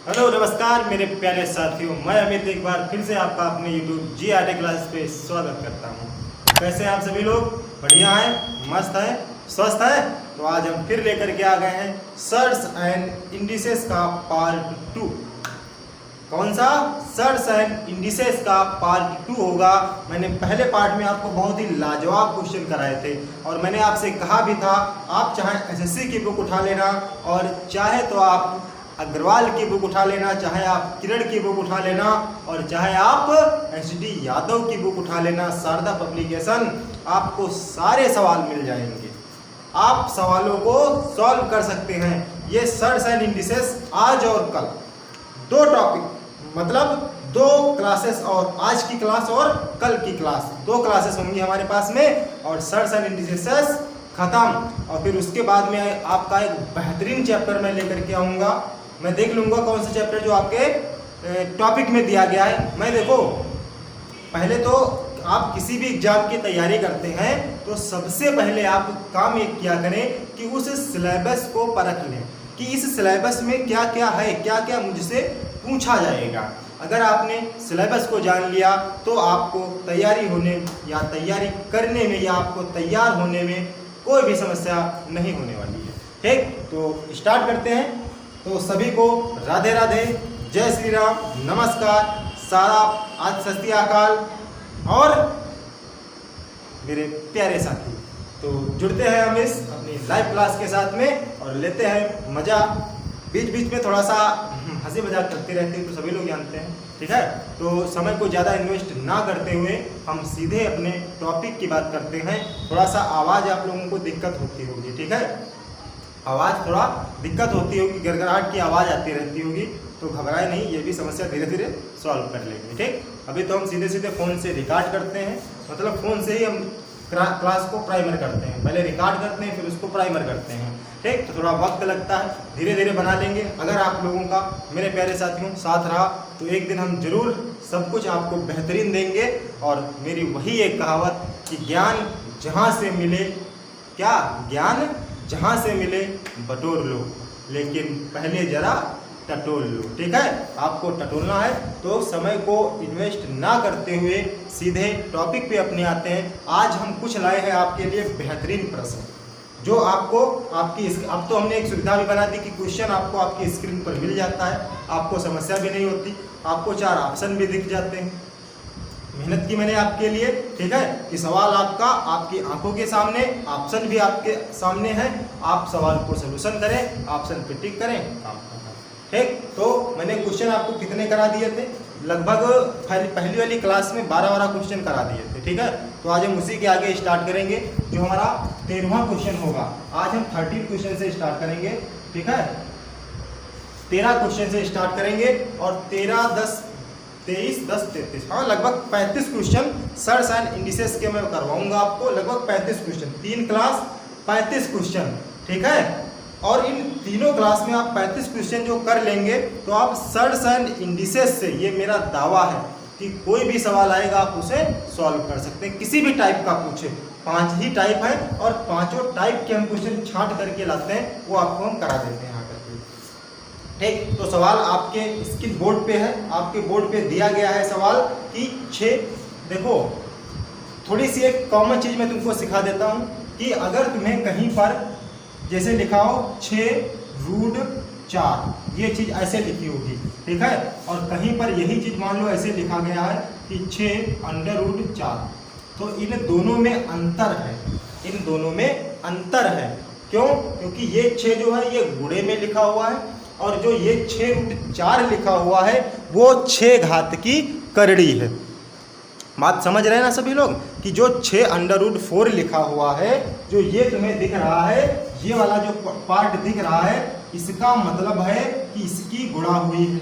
Hello नमस्कार मेरे प्यारे साथियों, मैं अमित एक बार फिर से आपका अपने YouTube GRT क्लास पे स्वागत करता हूँ। कैसे हैं आप सभी लोग? बढ़िया हैं, मस्त हैं, स्वस्थ हैं? तो आज हम फिर लेकर के आ गए हैं सर्च एंड इंडिसेस का पार्ट 2। कौन सा? सर्च एंड इंडिसेस का पार्ट 2 होगा। मैंने पहले पार्ट में आपको बहुत ही लाजवाब क्वेश्चन कराए थे और मैंने आपसे कहा भी था आप चाहे SSC की बुक उठा लेना और चाहे तो आप अग्रवाल की बुक उठा लेना, चाहे आप किरण की बुक उठा लेना और चाहे आप HD यादव की बुक उठा लेना, शारदा पब्लिकेशन, आपको सारे सवाल मिल जाएंगे। आप सवालों को सॉल्व कर सकते हैं। ये सर्च एंड इंडिसेस आज और कल दो टॉपिक, मतलब दो क्लासेस, और आज की क्लास और कल की क्लास, दो क्लासेस होंगी हमारे पास में और सर्च एंड इंडिसेस खत्म। और फिर उसके बाद में आपका एक बेहतरीन चैप्टर मैं लेकर के आऊँगा। मैं देख लूँगा कौन सा चैप्टर जो आपके टॉपिक में दिया गया है। मैं देखो, पहले तो आप किसी भी एग्जाम की तैयारी करते हैं तो सबसे पहले आप काम एक किया करें कि उस सिलेबस को परख लें कि इस सिलेबस में क्या क्या है, क्या क्या मुझसे पूछा जाएगा। अगर आपने सिलेबस को जान लिया तो आपको तैयारी होने या तैयारी करने में या आपको तैयार होने में कोई भी समस्या नहीं होने वाली है। ठीक, तो स्टार्ट करते हैं। तो सभी को राधे राधे, जय श्री राम, नमस्कार, सादाब, आज सत श्री अकाल। और मेरे प्यारे साथी, तो जुड़ते हैं हम इस अपनी लाइव क्लास के साथ में और लेते हैं मज़ा। बीच बीच में थोड़ा सा हंसी मजाक करते रहते हैं तो सभी लोग जानते हैं, ठीक है। तो समय को ज़्यादा इन्वेस्ट ना करते हुए हम सीधे अपने टॉपिक की बात करते हैं। थोड़ा सा आवाज़ आप लोगों को दिक्कत होती होगी, ठीक है, आवाज़ थोड़ा दिक्कत होती होगी, गड़गड़ाहट की आवाज़ आती रहती होगी, तो घबराए नहीं, ये भी समस्या धीरे धीरे सॉल्व कर लेंगे। ठीक, अभी तो हम सीधे सीधे फ़ोन से रिकॉर्ड करते हैं, मतलब फ़ोन से ही हम क्लास को प्राइमर करते हैं। पहले रिकॉर्ड करते हैं फिर उसको प्राइमर करते हैं। ठीक, तो थोड़ा वक्त लगता है, धीरे धीरे बना लेंगे। अगर आप लोगों का, मेरे प्यारे साथियों, साथ रहा तो एक दिन हम जरूर सब कुछ आपको बेहतरीन देंगे। और मेरी वही एक कहावत कि ज्ञान जहाँ से मिले, क्या ज्ञान जहाँ से मिले बटोर लो, लेकिन पहले जरा टटोल लो। ठीक है, आपको टटोलना है तो समय को इन्वेस्ट ना करते हुए सीधे टॉपिक पे अपने आते हैं। आज हम कुछ लाए हैं आपके लिए बेहतरीन प्रश्न, जो आपको आपकी, अब तो हमने एक सुविधा भी बना दी कि क्वेश्चन आपको आपकी स्क्रीन पर मिल जाता है, आपको समस्या भी नहीं होती, आपको 4 ऑप्शन भी दिख जाते हैं। मेहनत की मैंने आपके लिए, ठीक है, कि सवाल आपका आपकी आंखों के सामने, ऑप्शन भी आपके सामने है, आप सवाल को सोल्यूशन करें, ऑप्शन पे टिक करें, काम खत्म। ठीक, तो मैंने क्वेश्चन आपको कितने करा दिए थे? लगभग पहली वाली क्लास में 12 क्वेश्चन करा दिए थे। ठीक है, तो आज हम उसी के आगे स्टार्ट करेंगे, जो हमारा 13वां क्वेश्चन होगा। आज हम 13 क्वेश्चन से स्टार्ट करेंगे। ठीक है, 13 क्वेश्चन से स्टार्ट करेंगे और 13, 10, 23, 10, 33, हाँ लगभग 35 क्वेश्चन सर्च एंड इंडिसेस के मैं करवाऊंगा आपको। लगभग 35 क्वेश्चन, 3 क्लास 35 क्वेश्चन। ठीक है, और इन तीनों क्लास में आप 35 क्वेश्चन जो कर लेंगे तो आप सर्च एंड इंडिसेस से, ये मेरा दावा है कि कोई भी सवाल आएगा आप उसे सॉल्व कर सकते हैं, किसी भी टाइप का पूछे। 5 ही टाइप है और पांचों टाइप के हम क्वेश्चन छांट करके लाते हैं, वो आपको हम करा देते हैं। ठीक, तो सवाल आपके स्क्रीन बोर्ड पे है, आपके बोर्ड पे दिया गया है सवाल कि 6, देखो थोड़ी सी एक कॉमन चीज़ मैं तुमको सिखा देता हूँ कि अगर तुम्हें कहीं पर जैसे लिखा हो 6√4, ये चीज़ ऐसे लिखी होगी, ठीक है, और कहीं पर यही चीज़ मान लो ऐसे लिखा गया है कि 6√4, तो इन दोनों में अंतर है, इन दोनों में अंतर है। क्यों? क्योंकि ये 6 जो है ये गुणे में लिखा हुआ है और जो ये 6√4 लिखा हुआ है वो 6 घात की करड़ी है। बात समझ रहे हैं ना सभी लोग, कि जो 6√4 लिखा हुआ है, जो ये तुम्हें दिख रहा है, ये वाला जो पार्ट दिख रहा है, इसका मतलब है कि इसकी गुणा हुई है,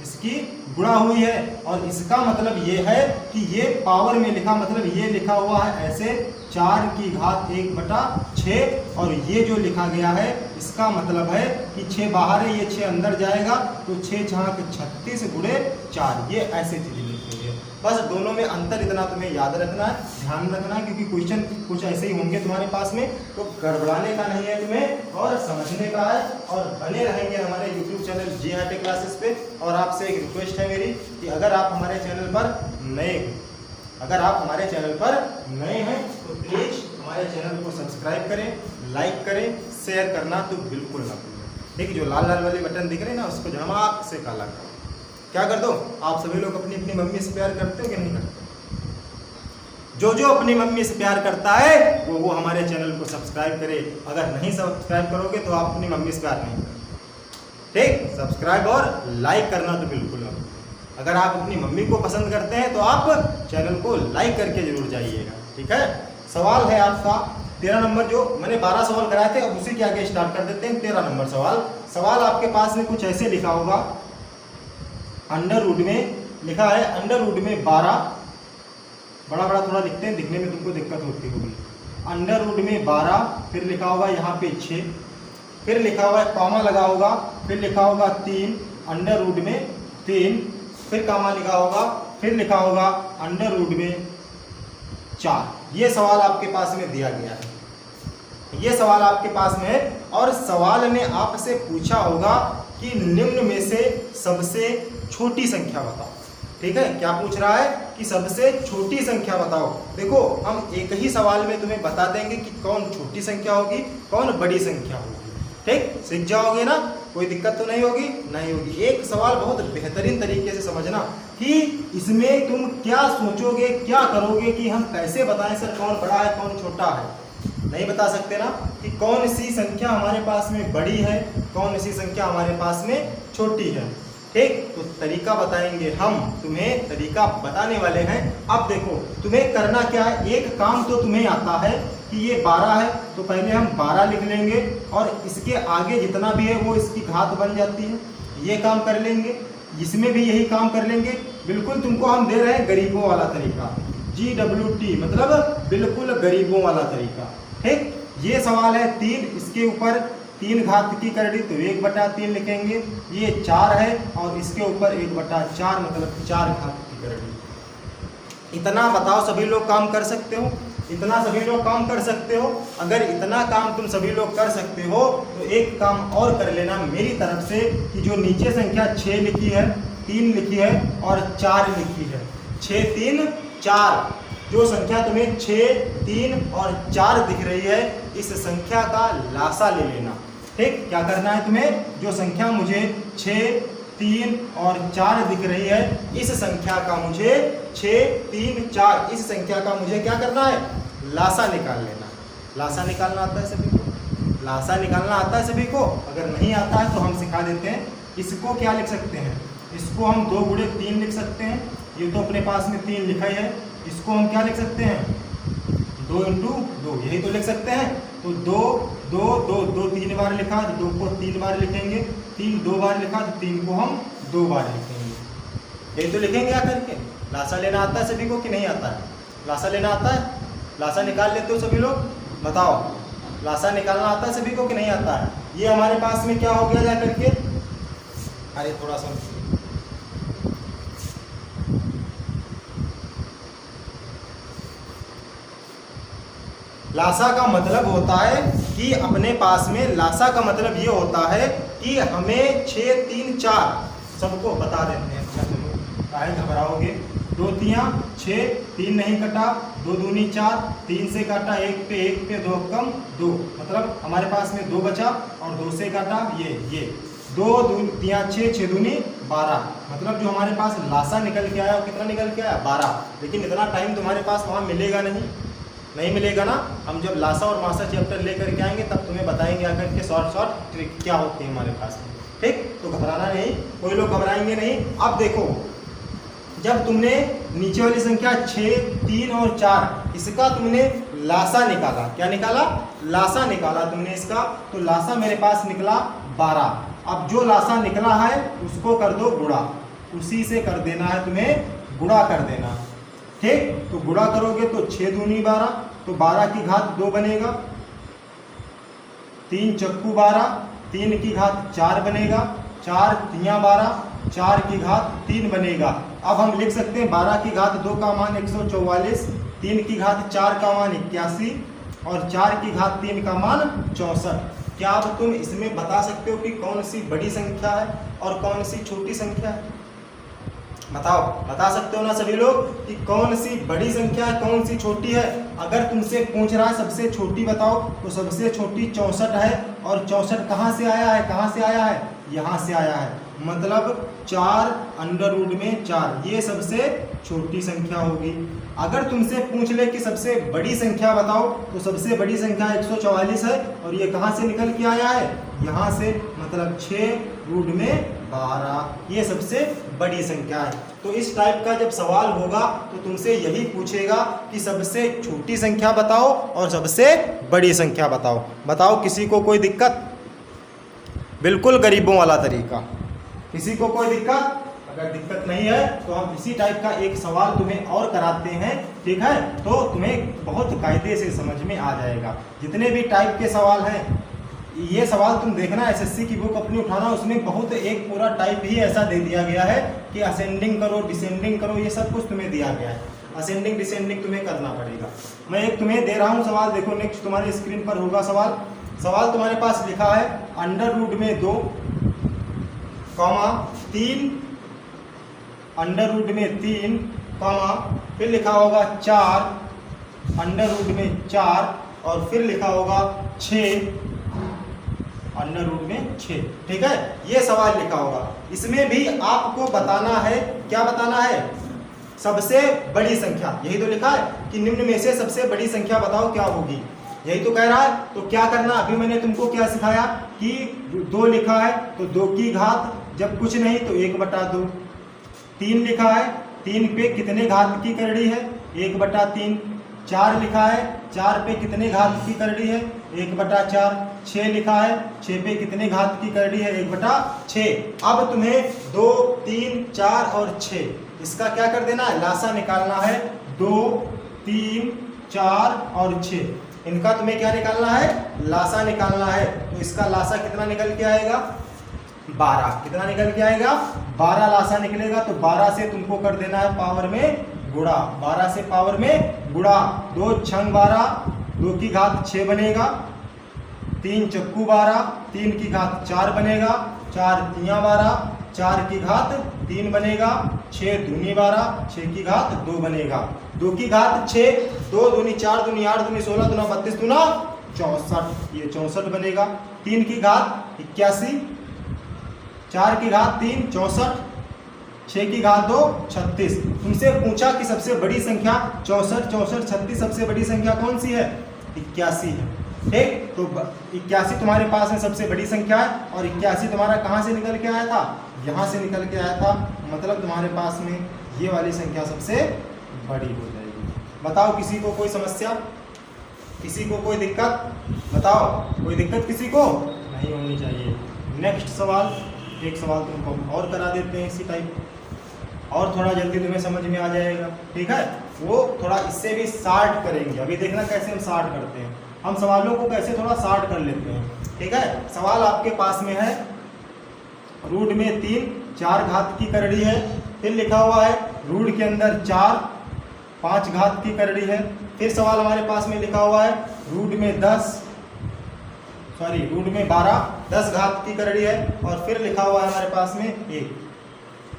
इसकी गुणा हुई है। और इसका मतलब ये है कि ये पावर में लिखा, मतलब ये लिखा हुआ है ऐसे 4 की घात 1/6। 6 और ये जो लिखा गया है इसका मतलब है कि 6 बाहर है, ये 6 अंदर जाएगा तो 6 छाक 36 गुणे 4, ये ऐसे चीज़ लिखी हुई है। बस दोनों में अंतर इतना तुम्हें याद रखना है, ध्यान रखना है, क्योंकि क्वेश्चन कुछ ऐसे ही होंगे तुम्हारे पास में, तो गड़बड़ाने का नहीं है तुम्हें और समझने का है। और बने रहेंगे हमारे YouTube चैनल GRT क्लासेस पे। और आपसे एक रिक्वेस्ट है मेरी कि अगर आप हमारे चैनल पर नए हैं तो प्लीज़ हमारे चैनल को सब्सक्राइब करें, लाइक करें, शेयर करना तो बिल्कुल ना भूलें। ठीक, जो लाल लाल वाले बटन दिख रहे हैं ना उसको झमाक से काला करो। क्या कर दो, आप सभी लोग अपनी अपनी मम्मी से प्यार करते हो कि नहीं करते? जो अपनी मम्मी से प्यार करता है वो हमारे चैनल को सब्सक्राइब करे। अगर नहीं सब्सक्राइब करोगे तो आप अपनी मम्मी से प्यार नहीं करोगे। ठीक, सब्सक्राइब और लाइक करना तो बिल्कुल ना। अगर आप अपनी मम्मी को पसंद करते हैं तो आप चैनल को लाइक करके जरूर जाइएगा। ठीक है, सवाल है आपका 13 नंबर, जो मैंने 12 सवाल कराए थे, अब उसी के आगे स्टार्ट कर देते हैं। 13 नंबर सवाल आपके पास में कुछ ऐसे लिखा होगा, अंडर रूट में लिखा है, अंडर रूट में 12, बड़ा बड़ा थोड़ा लिखते हैं, दिखने में तुमको दिक्कत होती होगी। अंडर रूट में 12, फिर लिखा होगा यहाँ पे 6, फिर लिखा हुआ है कॉमा लगा होगा, फिर लिखा होगा 3, अंडर रूट में 3, फिर कॉमा लिखा होगा, फिर लिखा होगा अंडर रूट में 4। ये सवाल आपके पास में दिया गया है, ये सवाल आपके पास में है। और सवाल ने आपसे पूछा होगा कि निम्न में से सबसे छोटी संख्या बताओ। ठीक है, क्या पूछ रहा है कि सबसे छोटी संख्या बताओ। देखो, हम एक ही सवाल में तुम्हें बता देंगे कि कौन छोटी संख्या होगी, कौन बड़ी संख्या होगी। ठीक, सीख जाओगे ना, कोई दिक्कत तो नहीं होगी? नहीं होगी। एक सवाल बहुत बेहतरीन तरीके से समझना कि इसमें तुम क्या सोचोगे, क्या करोगे कि हम कैसे बताएं सर कौन बड़ा है कौन छोटा है। नहीं बता सकते ना कि कौन सी संख्या हमारे पास में बड़ी है, कौन सी संख्या हमारे पास में छोटी है। ठीक, तो तरीका बताएंगे हम, तुम्हें तरीका बताने वाले हैं। अब देखो, तुम्हें करना क्या है, एक काम तो तुम्हें आता है कि ये 12 है तो पहले हम 12 लिख लेंगे और इसके आगे जितना भी है वो इसकी घात बन जाती है, ये काम कर लेंगे। इसमें भी यही काम कर लेंगे। बिल्कुल तुमको हम दे रहे हैं गरीबों वाला तरीका, GWT मतलब बिल्कुल गरीबों वाला तरीका। ठीक, ये सवाल है 3, इसके ऊपर 3 घात की करड़ी तो 1/3 लिखेंगे। ये 4 है और इसके ऊपर 1/4 मतलब 4 घात की करड़ी। इतना बताओ सभी लोग काम कर सकते हो? इतना सभी लोग काम कर सकते हो? अगर इतना काम तुम सभी लोग कर सकते हो तो एक काम और कर लेना मेरी तरफ से कि जो नीचे संख्या 6 लिखी है, 3 लिखी है और 4 लिखी है, 6 3 4, जो संख्या तुम्हें 6 3 और 4 दिख रही है, इस संख्या का लासा ले लेना। ठीक, क्या करना है तुम्हें, जो संख्या मुझे 6 3 और 4 दिख रही है, इस संख्या का मुझे 6 3 4, इस संख्या का मुझे क्या करना है, लासा निकाल लेना। लासा निकालना आता है सभी को? लासा निकालना आता है सभी को? अगर नहीं आता है तो हम सिखा देते हैं। इसको क्या लिख सकते हैं, इसको हम 2 गुणे 3 लिख सकते हैं। ये तो अपने पास में 3 लिखा ही है, इसको हम क्या लिख सकते हैं, 2 × 2, यही तो लिख सकते हैं। तो 2 2 2 2 3 बार लिखा तो 2 को 3 बार लिखेंगे, 3 2 बार लिखा तो 3 को हम 2 बार लिखेंगे। यही तो लिखेंगे आकर के। लासा लेना आता है सभी को कि नहीं आता है? लासा लेना आता है? लासा निकाल लेते हो सभी लोग? बताओ, लासा निकालना आता है सभी को कि नहीं आता है? ये हमारे पास में क्या हो गया जा करके, अरे थोड़ा सा लासा का मतलब होता है कि अपने पास में, लासा का मतलब ये होता है कि हमें 6 3 4 सबको बता देते हैं। काहे घबराओगे, 2 3 6, 3 नहीं कटा, 2 दूनी 4, 3 से काटा 1 पे 2 कम 2, मतलब हमारे पास में 2 बचा और 2 से काटा ये 2 दूनी 3 6, 6 दूनी 12, मतलब जो हमारे पास लासा निकल के आया वो कितना निकल के आया, 12। लेकिन इतना टाइम तुम्हारे पास वहाँ मिलेगा नहीं मिलेगा ना। हम जब लासा और मासा चैप्टर लेकर के आएंगे तब तुम्हें बताएंगे आकर के शॉर्ट ट्रिक क्या होती है हमारे पास में। ठीक, तो घबराना नहीं, कोई लोग घबराएंगे नहीं। अब देखो, जब तुमने नीचे वाली संख्या 6 3 और 4 इसका तुमने लासा निकाला, क्या निकाला, लासा निकाला तुमने इसका, तो लासा मेरे पास निकला 12। अब जो लासा निकला है उसको कर दो गुणा, उसी से कर देना है तुम्हें, गुणा कर देना। ठीक, तो गुणा करोगे तो 6 दूनी 12, तो 12 की घात 2 बनेगा। 3 चक्कू 12, 3 की घात 4 बनेगा, 4 तियाँ 12, 4 की घात 3 बनेगा। अब हम लिख सकते हैं 12 की घात 2 का मान 144, 3 की घात 4 का मान 81 और 4 की घात 3 का मान 64। क्या अब तुम इसमें बता सकते हो कि कौन सी बड़ी संख्या है और कौन सी छोटी संख्या है? बताओ, बता सकते हो ना सभी लोग कि कौन सी बड़ी संख्या है, कौन सी छोटी है? अगर तुमसे पूछ रहा है सबसे छोटी बताओ, तो सबसे छोटी 64 है और 64 कहाँ से आया है? कहाँ से आया है? यहाँ से आया है, मतलब 4 अंडर रूट में 4, ये सबसे छोटी संख्या होगी। अगर तुमसे पूछ ले कि सबसे बड़ी संख्या बताओ, तो सबसे बड़ी संख्या 144 है और ये कहाँ से निकल के आया है? यहाँ से, मतलब 6 रूट में 12, ये सबसे बड़ी संख्या है। तो इस टाइप का जब सवाल होगा तो तुमसे यही पूछेगा कि सबसे छोटी संख्या बताओ और सबसे बड़ी संख्या बताओ। बताओ, किसी को कोई दिक्कत? बिल्कुल गरीबों वाला तरीका। किसी को कोई दिक्कत? अगर दिक्कत नहीं है तो हम इसी टाइप का एक सवाल तुम्हें और कराते हैं, ठीक है? तो तुम्हें बहुत कायदे से समझ में आ जाएगा। जितने भी टाइप के सवाल हैं, ये सवाल तुम देखना, एसएससी की बुक अपनी उठाना, उसमें बहुत एक पूरा टाइप ही ऐसा दे दिया गया है कि असेंडिंग करो, डिसेंडिंग करो, ये सब कुछ तुम्हें दिया गया है। असेंडिंग डिसेंडिंग तुम्हें करना पड़ेगा। मैं एक तुम्हें दे रहा हूँ सवाल, देखो नेक्स्ट तुम्हारे स्क्रीन पर होगा सवाल। सवाल तुम्हारे पास लिखा है अंडर रूट में 2, 3, अंडर रूट में 3, फिर लिखा होगा 4, अंडर रूट में 4 और फिर लिखा होगा 6, अंडर रूट में 6, ठीक है? ये सवाल लिखा होगा। इसमें भी आपको बताना है, क्या बताना है? सबसे बड़ी संख्या। यही तो लिखा है कि निम्न में से सबसे बड़ी संख्या बताओ क्या होगी, यही तो कह रहा है। तो क्या करना, अभी मैंने तुमको क्या सिखाया कि 2 लिखा है तो 2 की घात, जब कुछ नहीं तो 1/2। 3 लिखा है, 3 पे कितने घात की करड़ी है? 1/3। 4 लिखा है, 4 पे कितने घात की करड़ी है? 1/4। 6 लिखा है, 6 पे कितने घात की करड़ी है? 1/6। अब तुम्हें 2, 3, 4 और 6, इसका क्या कर देना है? लासा निकालना है। 2, 3, 4 और 6, इनका तुम्हें क्या निकालना है? लासा निकालना है। तो इसका लासा कितना निकल के आएगा? 12। कितना निकल के आएगा? 12 लासा निकलेगा। तो 12 से तुमको कर देना है पावर में गुणा, 12 से पावर में गुणा। 2 छंग 12, 2 की घात 6 बनेगा, 3 चक्कू 12, 3 की घात 4 बनेगा, 4 तियाँ 12, 4 की घात 3 बनेगा, 6 दूनी 12, 6 की घात 2 बनेगा, 2 की घात 6, 2 दूनी 4 दूनी 8 दूनी 16 दूना 32 दूना 64, ये 64 बनेगा। 3 की घात 81, 4 की घात 3 64, 6 की घात 2 36। तुमसे पूछा कि सबसे बड़ी संख्या 64, 64, 36, सबसे बड़ी संख्या कौन सी है? 81 है, ठीक? तो 81 तुम्हारे पास में सबसे बड़ी संख्या है और 81 तुम्हारा कहाँ से निकल के आया था? यहाँ से निकल के आया था, मतलब तुम्हारे पास में ये वाली संख्या सबसे बड़ी हो जाएगी। बताओ, किसी को कोई समस्या, किसी को कोई दिक्कत? बताओ, कोई दिक्कत किसी को नहीं होनी चाहिए। नेक्स्ट सवाल, एक सवाल तुमको और करा देते हैं इसी टाइप, और थोड़ा जल्दी तुम्हें समझ में आ जाएगा, ठीक है? वो थोड़ा इससे भी शार्ट करेंगे। अभी देखना कैसे हम शार्ट करते हैं, हम सवालों को कैसे थोड़ा शार्ट कर लेते हैं, ठीक है? सवाल आपके पास में है, रूट में 3, 4 घात की करड़ी है, फिर लिखा हुआ है रूट के अंदर 4, 5 घात की करड़ी है। फिर सवाल हमारे पास में लिखा हुआ है रूट में 12, 10 घात की करड़ी है और फिर लिखा हुआ है हमारे पास में 1,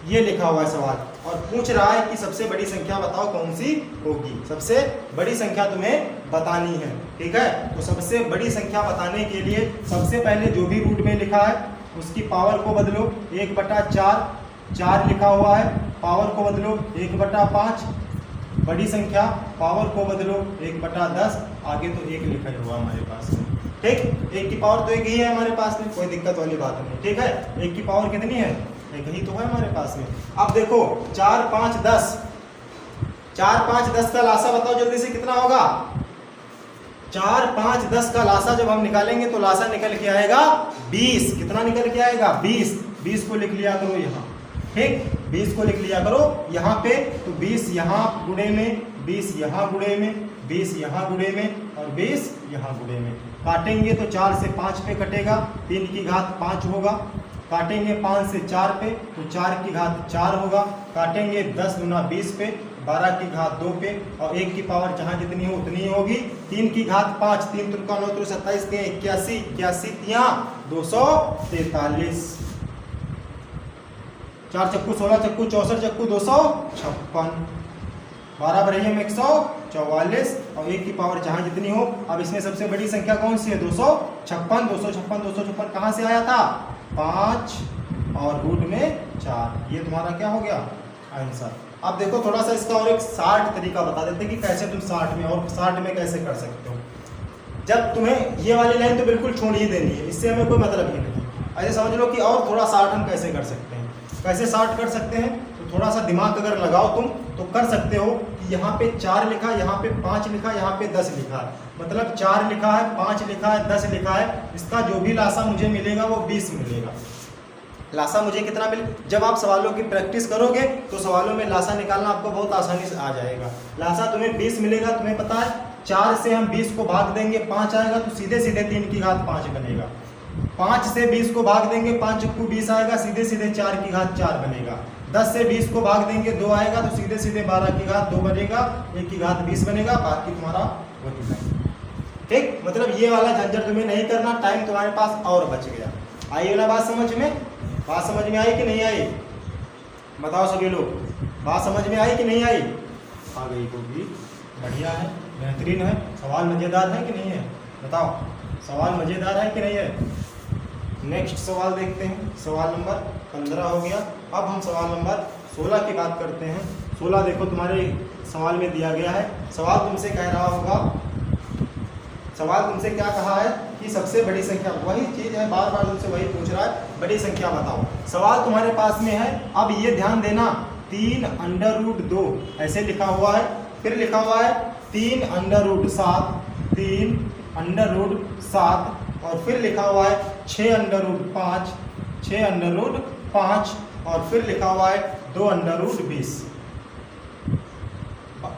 ये लिखा हुआ है सवाल। और पूछ रहा है कि सबसे बड़ी संख्या बताओ कौन सी होगी, सबसे बड़ी संख्या तुम्हें बतानी है, ठीक है? तो सबसे बड़ी संख्या बताने के लिए सबसे पहले जो भी रूट में लिखा है उसकी पावर को बदलो, 1/4, 4 लिखा हुआ है, पावर को बदलो 1/5, बड़ी संख्या पावर को बदलो 1/10, आगे तो 1 लिखा हुआ हमारे पास में, ठीक? 1 की पावर तो 1 ही है हमारे पास में, कोई दिक्कत वाली बात नहीं, ठीक है? 1 की पावर कितनी है? 1 ही तो है हमारे पास में। अब देखो 4, 5, 10, 4, 5, 10 का लासा बताओ जल्दी से कितना होगा? 4, 5, 10 का लासा जब हम निकालेंगे तो लासा निकल के आएगा 20। कितना निकल के आएगा? 20। 20 को लिख लिया करो यहाँ, ठीक? 20 को लिख लिया करो यहाँ पे। तो 20 यहाँ गुणे में, 20 यहाँ गुणे में, 20 यहाँ गुणे में और 20 यहाँ गुणे में, काटेंगे तो 4 से 5 पे कटेगा, 3 की घात 5 होगा। काटेंगे 5 से 4 पे तो 4 की घात 4 होगा। काटेंगे 10 गुना 20 पे, 12 की घात 2 पे, और 1 की पावर जहाँ जितनी हो उतनी ही होगी। 3 की घात 5, 3 त्रिका 9 त्रिक 27, 81, 81 तिया 243, 4 चक्कू 16 चक्कू 64 चक्कू 256, 12 बरहिया में 144, और 1 की पावर जहाँ जितनी हो। अब इसमें सबसे बड़ी संख्या कौन सी है? 256, 256, 256 कहाँ से आया था? 5 और रूट में 4। ये तुम्हारा क्या हो गया? आंसर। अब देखो थोड़ा सा इसका और एक 60 तरीका बता देते हैं कि कैसे तुम 60 में और 60 में कैसे कर सकते हो। जब तुम्हें ये वाली लाइन तो बिल्कुल छोड़ ही देनी है, इससे हमें कोई मतलब ही नहीं। ऐसे समझ लो कि और थोड़ा 60 हम कैसे कर सकते हैं। कैसे 60 कर सकते हैं? तो थोड़ा सा दिमाग अगर लगाओ तुम तो कर सकते हो कि यहाँ पे 4 लिखा, यहाँ पे 5 लिखा, यहाँ पे 10 लिखा है, मतलब 4 लिखा है, 5 लिखा है, 10 लिखा है, इसका जो भी लासा मुझे मिलेगा वो 20 मिलेगा। लासा मुझे कितना मिले? जब आप सवालों की प्रैक्टिस करोगे तो सवालों में लासा निकालना आपको बहुत आसानी से आ जाएगा। लासा तुम्हें 20 मिलेगा, तुम्हें पता है 4 से हम 20 को भाग देंगे, 5 आएगा तो सीधे सीधे 3 की घात 5 बनेगा। 5 से 20 को भाग देंगे, 5 चक्कू 20 आएगा, सीधे सीधे 4 की घात 4 बनेगा। 10 से 20 को भाग देंगे, 2 आएगा तो सीधे सीधे 12 की घात 2 बनेगा, 1 की घात 20 बनेगा, बाकी तुम्हारा वही बनेगा। ठीक, मतलब ये वाला झंझट तुम्हें नहीं करना, टाइम तुम्हारे पास और बच गया। आई ना बात समझ में? बात समझ में आई कि नहीं आई? बताओ सभी लोग, बात समझ में आई कि नहीं आई? आ गई होगी, बढ़िया है, बेहतरीन है। सवाल मज़ेदार है कि नहीं है? बताओ, सवाल मज़ेदार है कि नहीं है? नेक्स्ट सवाल देखते हैं। सवाल नंबर 15 हो गया। अब हम सवाल नंबर 16 की बात करते हैं। 16 देखो तुम्हारे सवाल में दिया गया है। सवाल तुमसे कह रहा होगा, सवाल तुमसे क्या कहा है कि सबसे बड़ी संख्या, वही चीज़ है, बार बार तुमसे वही पूछ रहा है, बड़ी संख्या बताओ। सवाल तुम्हारे पास में है। अब ये ध्यान देना, 3√2 ऐसे लिखा हुआ है, फिर लिखा हुआ है 3√7, 3√7, और फिर लिखा हुआ है 6√5, 6√5, और फिर लिखा हुआ है 2√20।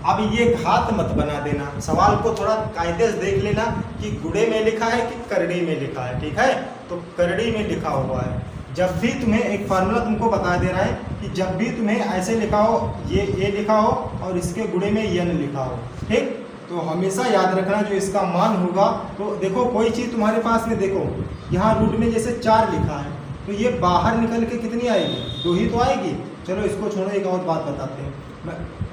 अब ये घात मत बना देना, सवाल को थोड़ा कायदे से देख लेना कि गुणे में लिखा है कि करड़ी में लिखा है। ठीक है, तो करड़ी में लिखा हुआ है। जब भी तुम्हें एक फार्मूला तुमको बता दे रहा है कि जब भी तुम्हें ऐसे लिखा हो, ये लिखा हो और इसके गुणे में यन लिखा हो, ठीक, तो हमेशा याद रखना जो इसका मान होगा। तो देखो कोई चीज़ तुम्हारे पास में, देखो यहाँ रूट में जैसे 4 लिखा है तो ये बाहर निकल के कितनी आएगी? 2 ही तो आएगी। चलो इसको छोड़ो, एक और बात बताते हैं।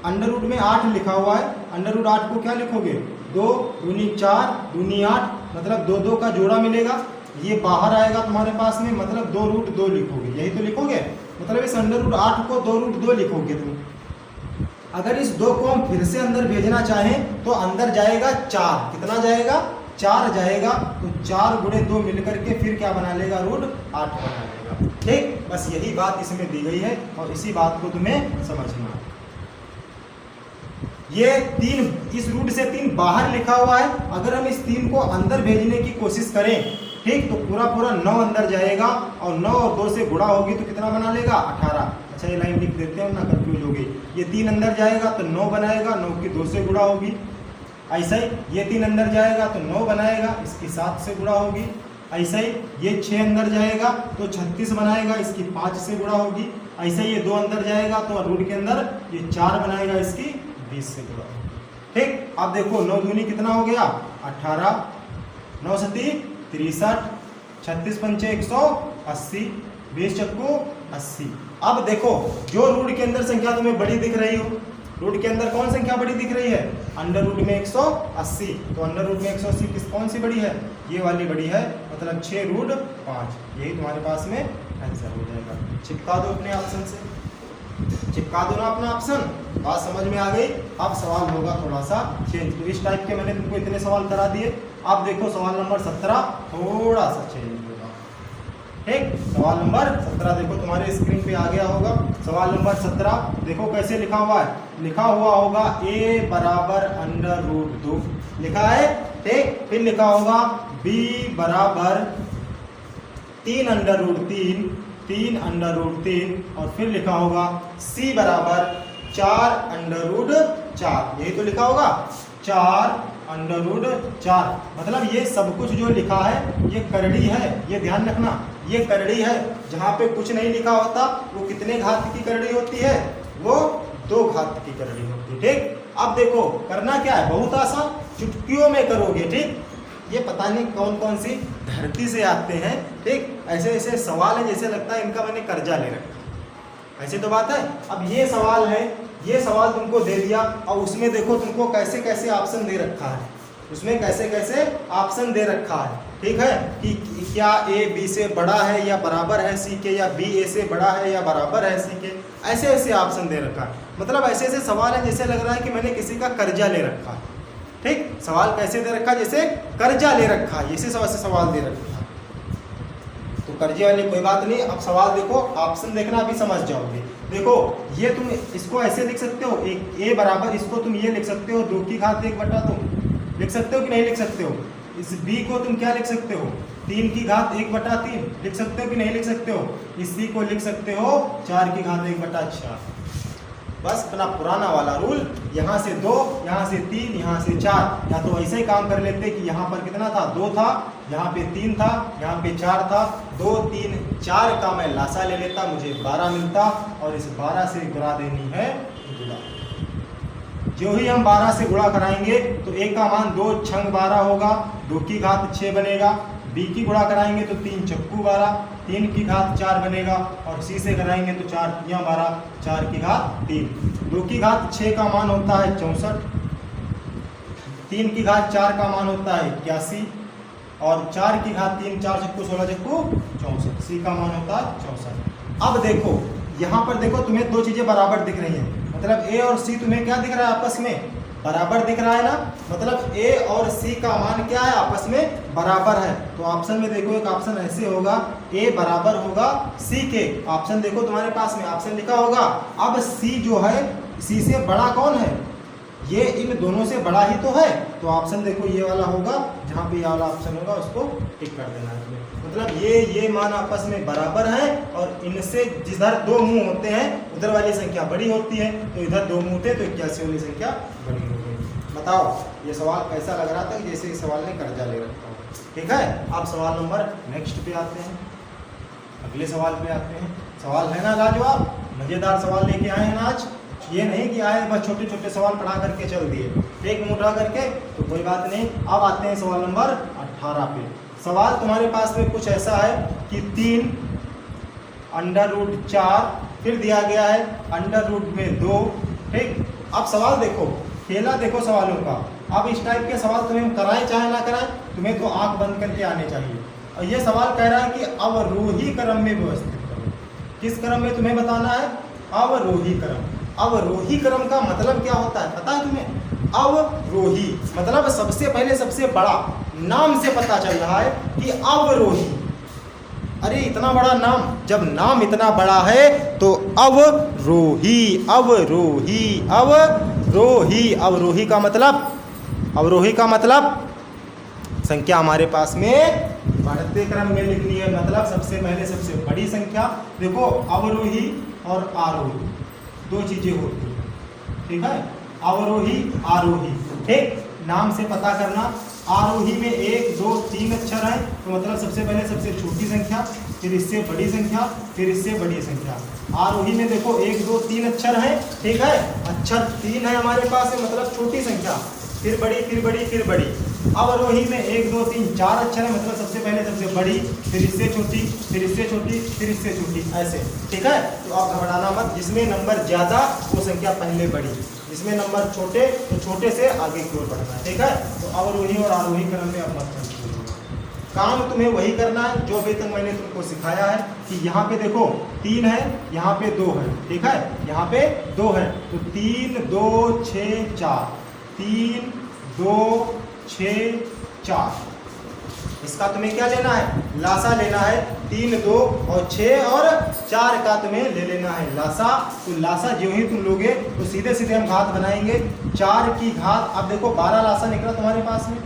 अंडर रूट में 8 लिखा हुआ है, अंडर रूट 8 को क्या लिखोगे? 2 दूनी 4 दूनी 8, मतलब 2 2 का जोड़ा मिलेगा, ये बाहर आएगा तुम्हारे पास में, मतलब 2√2 लिखोगे, यही तो लिखोगे। मतलब इस अंडर रूट 8 को 2√2 लिखोगे तुम। अगर इस 2 को हम फिर से अंदर भेजना चाहें तो अंदर जाएगा 4, कितना जाएगा? 4 जाएगा, तो 4 गुणे 2 मिलकर के फिर क्या बना लेगा? √8 बना लेगा। ठीक, बस यही बात इसमें दी गई है और इसी बात को तुम्हें समझना। ये 3, इस रूट से 3 बाहर लिखा हुआ है, अगर हम इस 3 को अंदर भेजने की कोशिश करें, ठीक, तो पूरा 9 अंदर जाएगा, और 9 और 2 से गुणा होगी तो कितना बना लेगा? 18। अच्छा ये लाइन लिख देते हैं ना, कंफ्यूज हो गई। ये 3 अंदर जाएगा तो 9 बनाएगा, 9 की 2 से गुणा होगी। ऐसा ही ये 3 अंदर जाएगा तो 9 बनाएगा, इसकी 7 से गुणा होगी। ऐसा ही ये 6 अंदर जाएगा तो 36 बनाएगा, इसकी 5 से गुणा होगी। ऐसे ही ये 2 अंदर जाएगा तो रूट के अंदर ये 4 बनाएगा, इसकी 20 से गुणा होगी। ठीक, अब देखो 9 दूनी कितना हो गया? 18, 9 सती 63, 36 पंचे 180, 20 चक्कू 80। अब देखो जो रूट के अंदर संख्या तुम्हें बड़ी दिख रही हो, रूट के अंदर कौन संख्या बड़ी दिख रही है? अंडर रूट में 180, तो अंडर रूट में 180 कौन सी बड़ी है? ये वाली बड़ी है, मतलब 6√5। यही तुम्हारे पास में आंसर हो जाएगा। चिपका दो अपने ऑप्शन से, चिपका दो ना अपना ऑप्शन। बात समझ में आ गई? अब सवाल होगा थोड़ा सा चेंज। तो इस टाइप के मैंने तुमको इतने सवाल करा दिए। अब देखो सवाल नंबर 17 थोड़ा सा चेंज होगा। ठीक, सवाल नंबर 17 देखो तुम्हारे स्क्रीन पे आ गया होगा। सवाल नंबर 17 देखो कैसे लिखा हुआ है। लिखा हुआ होगा a बराबर √2 लिखा है। ठीक, फिर लिखा होगा b बराबर 3√3, 3√3, और फिर लिखा होगा c बराबर 4√4। यही तो लिखा होगा 4 √4। मतलब ये सब कुछ जो लिखा है ये करड़ी है, ये ध्यान रखना, ये करड़ी है। जहाँ पे कुछ नहीं लिखा होता वो कितने घात की करड़ी होती है, वो 2 घात की करड़ी होती है। ठीक, अब देखो करना क्या है, बहुत आसान, चुटकियों में करोगे। ठीक, ये पता नहीं कौन कौन सी धरती से आते हैं। ठीक, ऐसे ऐसे सवाल है जैसे लगता है इनका मैंने कर्जा ले रखा, ऐसे तो बात है। अब ये सवाल है, ये सवाल तुमको दे दिया और उसमें देखो तुमको कैसे कैसे ऑप्शन दे रखा है, उसमें कैसे कैसे ऑप्शन दे रखा है। ठीक है, कि क्या ए बी से बड़ा है या बराबर है सी के, या बी ए से बड़ा है या बराबर है सी के, ऐसे ऐसे ऑप्शन दे रखा है। मतलब ऐसे ऐसे सवाल है जैसे लग रहा है कि मैंने किसी का कर्जा ले रखा है। ठीक, सवाल कैसे दे रखा है, जैसे कर्जा ले रखा है, इसी से सवाल दे रखा है। तो कर्जे वाली कोई बात नहीं। अब सवाल देखो, ऑप्शन देखना अभी समझ जाओगे। देखो ये तुम इसको ऐसे लिख सकते हो, एक ए बराबर, इसको तुम ये लिख सकते हो 2 की घात 1 बटा, तुम लिख सकते हो कि नहीं लिख सकते हो। इस बी को तुम क्या लिख सकते हो, 3 की घात 1 बटा 3 लिख सकते हो कि नहीं लिख सकते हो। इस सी को लिख सकते हो 4 की घात 1 बटा 4। बस अपना पुराना वाला रूल, यहाँ से 2, यहाँ से 3, यहाँ से 4। या तो ऐसे ही काम कर लेते कि यहाँ पर कितना था, 2 था, यहाँ पे 3 था, यहाँ पे 4 था, 2 3 4 का मैं लासा ले लेता, मुझे 12 मिलता और इस 12 से गुणा देनी है गुणा। जो ही हम 12 से गुणा कराएंगे तो ए का मान 2 छंग 12 होगा, 2 की घात 6 बनेगा। बी की गुणा कराएंगे तो 3 चक्कू 12, 3 की घात 4 बनेगा। और सी से कराएंगे तो 4 तियाँ 12, 4 की घात 3। 2 की घात 6 का मान होता है 64, 3 की घात 4 का मान होता है 81 और 4 की घात 3, 4 चक्कू 16 चक्कू 64, सी का मान होता है 64। अब देखो यहाँ पर देखो तुम्हें 2 चीज़ें बराबर दिख रही हैं, मतलब ए और सी तुम्हें क्या दिख रहा है, आपस में बराबर दिख रहा है ना। मतलब ए और सी का मान क्या है, आपस में बराबर है। तो ऑप्शन में देखो एक ऑप्शन ऐसे होगा, ए बराबर होगा सी के। ऑप्शन देखो तुम्हारे पास में ऑप्शन लिखा होगा। अब सी जो है, सी से बड़ा कौन है, ये इन दोनों से बड़ा ही तो है। तो ऑप्शन देखो ये वाला होगा, जहाँ पे ये वाला ऑप्शन होगा उसको टिक कर देना है। मतलब ये मान आपस में बराबर है और इनसे जिधर 2 मुंह होते हैं उधर वाली संख्या बड़ी होती है, तो इधर 2 मुंह थे तो 81 वाली संख्या बड़ी हो गई। बताओ ये सवाल कैसा लग रहा था, जैसे इस सवाल ने कर्जा ले रखा हो। ठीक है, आप सवाल नंबर नेक्स्ट पे आते हैं, अगले सवाल पे आते हैं। सवाल है ना लाजवाब, मज़ेदार सवाल लेके आए हैं ना आज। ये नहीं कि आए बस छोटे छोटे सवाल पढ़ा करके चल दिए एक मुँह उठा करके, तो कोई बात नहीं। अब आते हैं सवाल नंबर 18 पे। सवाल तुम्हारे पास में कुछ ऐसा है कि 3 √4 फिर दिया गया है √2। ठीक, अब सवाल देखो, खेला देखो सवालों का। अब इस टाइप के सवाल तुम्हें कराएं चाहे ना कराएं, तुम्हें तो आंख बंद करके आने चाहिए। और ये सवाल कह रहा है कि अवरोही क्रम में व्यवस्थित करो। किस क्रम में तुम्हें बताना है, अवरोही क्रम। अवरोही क्रम का मतलब क्या होता है पता है तुम्हें, अवरोही मतलब सबसे पहले सबसे बड़ा, नाम से पता चल रहा है कि अवरोही। अरे इतना बड़ा नाम, जब नाम इतना बड़ा है तो अवरोही, अवरोही, अवरोही। अवरोही का मतलब, अवरोही का मतलब संख्या हमारे पास में बढ़ते क्रम में लिखनी है, मतलब सबसे पहले सबसे बड़ी संख्या। देखो अवरोही और आरोही 2 चीजें होती हैं। ठीक है, अवरोही आरोही। ठीक, नाम से पता करना। आरोही में 1 2 3 अक्षर हैं, तो मतलब सबसे पहले सबसे छोटी संख्या, फिर इससे बड़ी संख्या, फिर इससे बड़ी संख्या। आरोही में देखो 1 2 3 अक्षर हैं। ठीक है, अक्षर 3 है हमारे पास है, मतलब छोटी संख्या, फिर बड़ी, फिर बड़ी, फिर बड़ी। अवरोही में 1 2 3 4 अक्षर है, मतलब सबसे पहले सबसे बड़ी, फिर इससे छोटी, फिर इससे छोटी, फिर इससे छोटी, ऐसे। ठीक है, तो आप घबराना मत, जिसमें नंबर ज़्यादा वो संख्या पहले बड़ी, जिसमें नंबर छोटे तो छोटे से आगे की ओर बढ़ना है। ठीक है, तो अवरोही और आरोही क्रम में अब मत कंफ्यूज होना। काम तुम्हें वही करना है जो अभी तक मैंने तुमको सिखाया है कि यहाँ पे देखो 3 है, यहाँ पे 2 है। ठीक है, यहाँ पे 2 है, तो 3 2 6 4, 3 2 6 4। इसका तुम्हें क्या लेना है, लासा लेना है। 3 2 और 6 और 4 का तुम्हें ले लेना है लासा। तो लासा जो ही तुम लोगे तो सीधे सीधे हम घात बनाएंगे। 4 की घात, अब देखो 12 लासा निकला तुम्हारे पास में,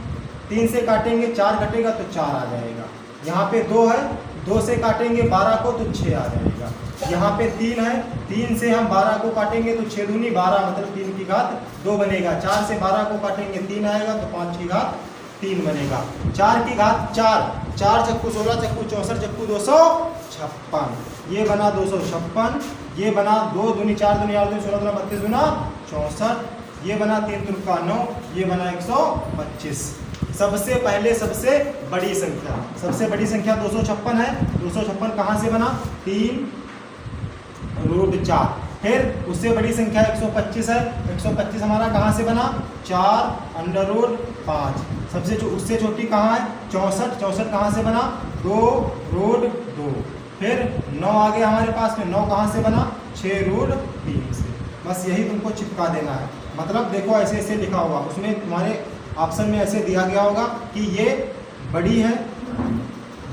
3 से काटेंगे 4 कटेगा तो 4 आ जाएगा। यहाँ पे 2 है, 2 से काटेंगे 12 को तो 6 आ जाएगा। यहाँ पे 3 है, 3 से हम 12 को काटेंगे तो 6 दूनी 12 मतलब 3 की घात 2 बनेगा। 4 से 12 को काटेंगे 3 आएगा तो 5 की घात 3 बनेगा। 4 की घात 4, 4 चक्कू 16 चक्कू 64 चक्कू 256, ये बना 256, ये बना 2 दूनी 4 दूनी 8 दूनी 16 दूना 32 दूना 64, ये बना 3 तुर्का 9, ये बना 125। सबसे पहले सबसे बड़ी संख्या, सबसे बड़ी संख्या 256 है। 256 कहाँ से बना? 3√4। फिर उससे बड़ी संख्या 125 है। 125 हमारा कहाँ से बना? 4√5। सबसे उससे छोटी कहाँ है? 64। 64 कहाँ से बना? 2√2। फिर 9 आ गया हमारे पास में। 9 कहाँ से बना? 6√3 से। बस यही तुमको चिपका देना है। मतलब देखो ऐसे ऐसे लिखा होगा, उसमें तुम्हारे ऑप्शन में ऐसे दिया गया होगा कि ये बड़ी है,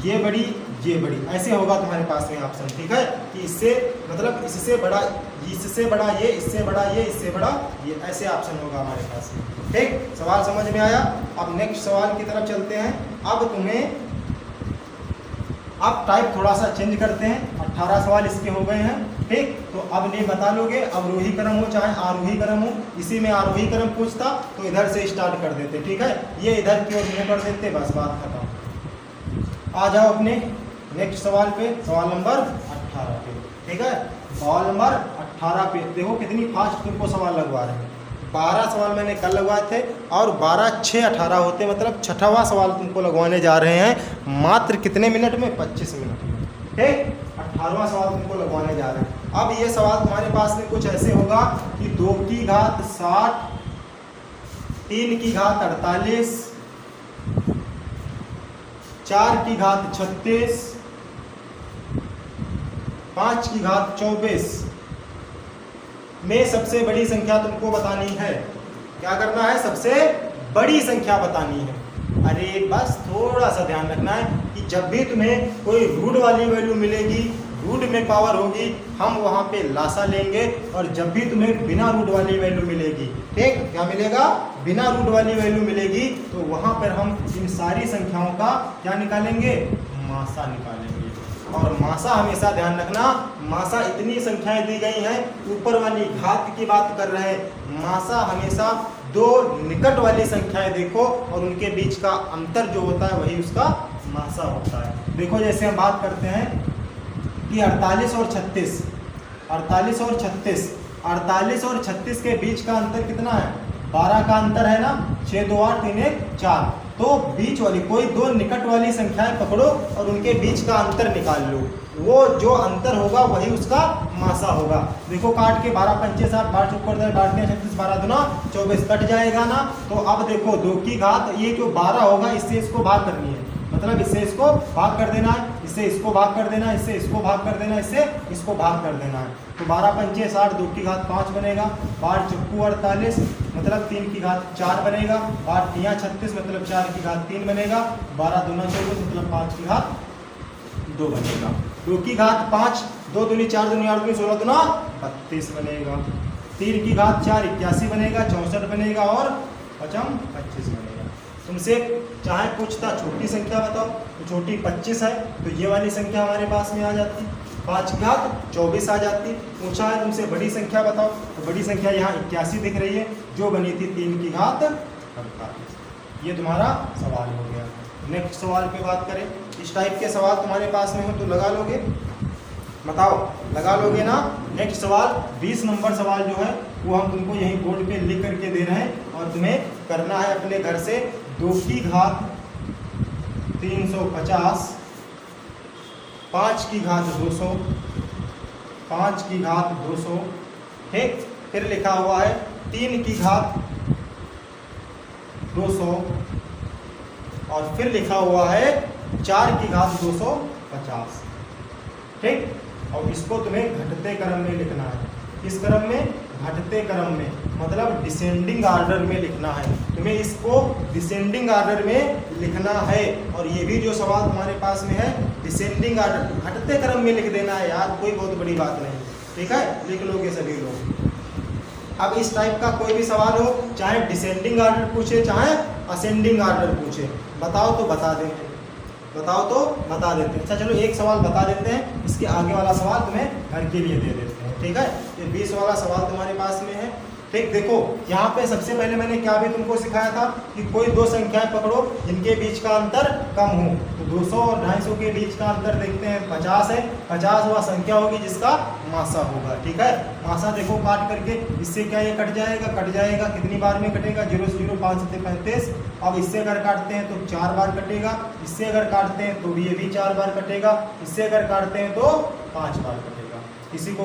ये बड़ी, ये बड़ी, ऐसे होगा तुम्हारे पास में ऑप्शन। ठीक है कि इससे मतलब इससे बड़ा, इससे बड़ा ये, इससे बड़ा ये, इससे बड़ा ये, ऐसे ऑप्शन होगा हमारे पास में। ठीक, सवाल समझ में आया? अब नेक्स्ट सवाल की तरफ चलते हैं। अब तुम्हें अब टाइप थोड़ा सा चेंज करते हैं। 18 सवाल इसके हो गए हैं। ठीक, तो अब नहीं बता लोगे, अवरोही क्रम हो चाहे आरोही क्रम हो। इसी में आरोही क्रम पूछता तो इधर से स्टार्ट कर देते। ठीक है, ये इधर की ओर मुँह कर देते, बस बात खत्म। आ जाओ अपने नेक्स्ट सवाल पे, सवाल नंबर 18 पे। ठीक है, सवाल नंबर 18 पे देखो कितनी फास्ट तुमको सवाल लगवा रहे हैं। 12 सवाल मैंने कल लगवाए थे और 12 6 18 होते, मतलब 6वां सवाल तुमको लगवाने जा रहे हैं मात्र कितने मिनट में? 25 मिनट में। ठीक, 18वां सवाल तुमको लगवाने जा रहे हैं। अब ये सवाल तुम्हारे पास में कुछ ऐसे होगा कि 2 की घात 60, 3 की घात 48, 4 की घात 36, 5 की घात 24 में सबसे बड़ी संख्या तुमको बतानी है। क्या करना है? सबसे बड़ी संख्या बतानी है। अरे बस थोड़ा सा ध्यान रखना है कि जब भी तुम्हें कोई रूट वाली वैल्यू मिलेगी, रूट में पावर होगी, हम वहाँ पे लासा लेंगे। और जब भी तुम्हें बिना रूट वाली वैल्यू मिलेगी, ठीक, क्या मिलेगा? बिना रूट वाली वैल्यू मिलेगी, तो वहाँ पर हम इन सारी संख्याओं का क्या निकालेंगे? मासा निकालेंगे। और मासा हमेशा ध्यान रखना, मासा इतनी संख्याएं दी गई हैं, ऊपर वाली घात की बात कर रहे हैं। मासा हमेशा 2 निकट वाली संख्याएं देखो और उनके बीच का अंतर जो होता है वही उसका मासा होता है। देखो जैसे हम बात करते हैं कि 48 और 36, 48 और 36, 48 और 36 के बीच का अंतर कितना है? 12 का अंतर है ना। 6 2 8 3 1 4। तो बीच वाली कोई 2 निकट वाली संख्याएं पकड़ो और उनके बीच का अंतर निकाल लो। वो जो अंतर होगा वही उसका मासा होगा। देखो काट के 12 पंचे 60, 12 चौकर 12 36, 12 दूना 24 कट जाएगा ना। तो अब देखो 2 की घात, ये जो 12 होगा इससे इसको भाग करनी है, मतलब इससे इसको भाग कर देना है, इससे इसको भाग कर देना है, इससे इसको भाग कर देना है, इससे इसको भाग कर देना है। तो 12 पंचे 60, 2 की घात 5 बनेगा। 12 चौकू 48 मतलब 3 की घात 4 बनेगा। 12 तियां 36 मतलब 4 की घात 3 बनेगा। 12 दूना 24 मतलब 5 की घात 2 बनेगा। 2 की घात 5, 2 दूनी 4 दूनी 8 दूनी 16 दूना 32 बनेगा। 3 की घात 4 81 बनेगा, 64 बनेगा और 5 25 बनेगा। तुमसे चाहे पूछता छोटी संख्या बताओ तो छोटी 25 है, तो ये वाली संख्या हमारे पास में आ जाती। 5 की घात 24 आ जाती। पूछा है तुमसे बड़ी संख्या बताओ तो बड़ी संख्या यहाँ 81 दिख रही है, जो बनी थी 3 की घात 48। ये तुम्हारा सवाल हो गया। नेक्स्ट सवाल पे बात करें। इस टाइप के सवाल तुम्हारे पास में हो तो लगा लोगे? बताओ लगा लोगे ना? नेक्स्ट सवाल 20 नंबर सवाल जो है वो हम तुमको यहीं बोर्ड पे लिख करके दे रहे हैं और तुम्हें करना है अपने घर से। 2 की घात 350, 5 की घात 200, 5 की घात 200, ठीक। फिर लिखा हुआ है 3 की घात 200 और फिर लिखा हुआ है 4 की घात 250, ठीक। और इसको तुम्हें घटते क्रम में लिखना है। किस क्रम में? घटते क्रम में, मतलब डिसेंडिंग ऑर्डर में लिखना है। तुम्हें इसको डिसेंडिंग ऑर्डर में लिखना है। और ये भी जो सवाल तुम्हारे पास में है डिसेंडिंग ऑर्डर, घटते क्रम में लिख देना है यार, कोई बहुत बड़ी बात नहीं, ठीक है, लिख लोगे सभी लोग। अब इस टाइप का कोई भी सवाल हो, चाहे डिसेंडिंग ऑर्डर पूछे चाहे असेंडिंग ऑर्डर पूछे, बताओ तो बता देंगे। बताओ तो बता देते हैं। अच्छा चलो एक सवाल बता देते हैं, इसके आगे वाला सवाल तुम्हें घर के लिए दे देते हैं, ठीक है। ये 20 वाला सवाल तुम्हारे पास में है, ठीक। देखो यहाँ पे सबसे पहले मैंने क्या भी तुमको सिखाया था कि कोई दो संख्याएं पकड़ो जिनके बीच का अंतर कम हो। तो 200 और 250 के बीच का अंतर देखते हैं 50 है। 50 वह संख्या होगी जिसका मासा होगा, ठीक है। मासा देखो काट करके, इससे क्या ये कट जाएगा, कितनी बार में कटेगा, 0 से 0 5 से 35। अब इससे अगर काटते हैं तो 4 बार कटेगा, इससे अगर काटते हैं तो भी ये भी 4 बार कटेगा, इससे अगर काटते हैं तो 5 बार कटेगा। किसी को